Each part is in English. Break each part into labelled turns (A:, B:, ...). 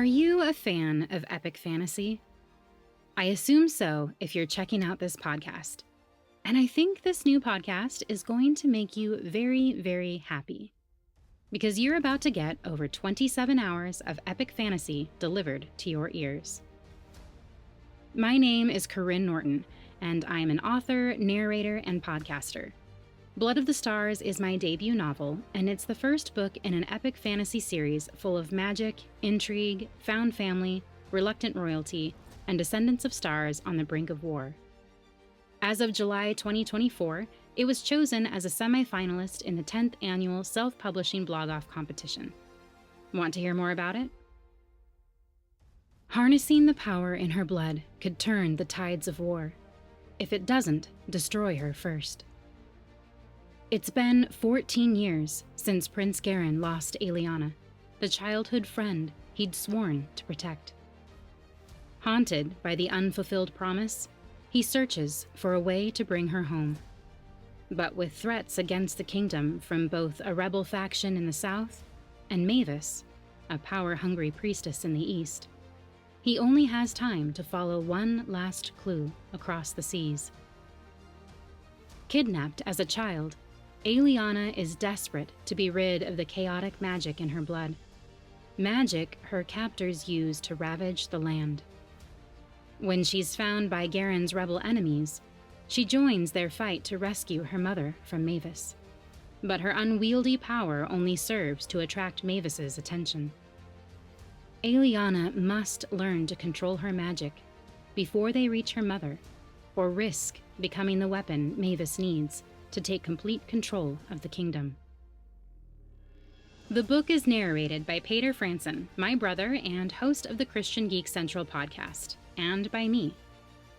A: Are you a fan of epic fantasy? I assume so if you're checking out this podcast. And I think this new podcast is going to make you very, very happy. Because you're about to get over 27 hours of epic fantasy delivered to your ears. My name is Karyne Norton, and I'm an author, narrator, and podcaster. Blood of the Stars is my debut novel, and it's the first book in an epic fantasy series full of magic, intrigue, found family, reluctant royalty, and descendants of stars on the brink of war. As of July 2024, it was chosen as a semi-finalist in the 10th annual self-publishing blog-off competition. Want to hear more about it? Harnessing the power in her blood could turn the tides of war. If it doesn't, destroy her first. It's been 14 years since Prince Karyne lost Aeliana, the childhood friend he'd sworn to protect. Haunted by the unfulfilled promise, he searches for a way to bring her home. But with threats against the kingdom from both a rebel faction in the south and Mavis, a power-hungry priestess in the east, he only has time to follow one last clue across the seas. Kidnapped as a child, Aeliana is desperate to be rid of the chaotic magic in her blood. Magic her captors use to ravage the land. When she's found by Garen's rebel enemies, she joins their fight to rescue her mother from Mavis. But her unwieldy power only serves to attract Mavis's attention. Aeliana must learn to control her magic before they reach her mother, or risk becoming the weapon Mavis needs to take complete control of the kingdom. The book is narrated by Paeter Frandsen, my brother and host of the Christian Geek Central podcast, and by me.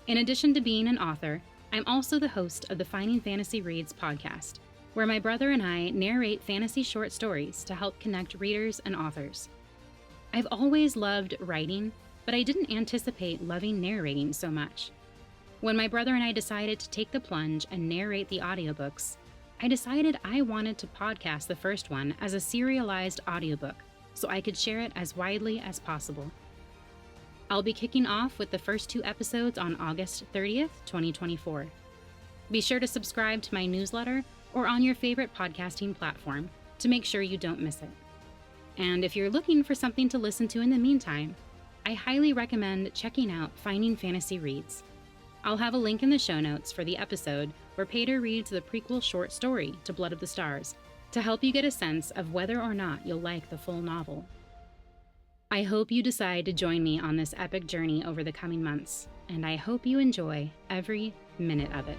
A: In addition to being an author, I'm also the host of the Finding Fantasy Reads podcast, where my brother and I narrate fantasy short stories to help connect readers and authors. I've always loved writing, but I didn't anticipate loving narrating so much. When my brother and I decided to take the plunge and narrate the audiobooks, I decided I wanted to podcast the first one as a serialized audiobook so I could share it as widely as possible. I'll be kicking off with the first 2 episodes on August 30th, 2024. Be sure to subscribe to my newsletter or on your favorite podcasting platform to make sure you don't miss it. And if you're looking for something to listen to in the meantime, I highly recommend checking out Finding Fantasy Reads. I'll have a link in the show notes for the episode where Paeter reads the prequel short story to Blood of the Stars to help you get a sense of whether or not you'll like the full novel. I hope you decide to join me on this epic journey over the coming months, and I hope you enjoy every minute of it.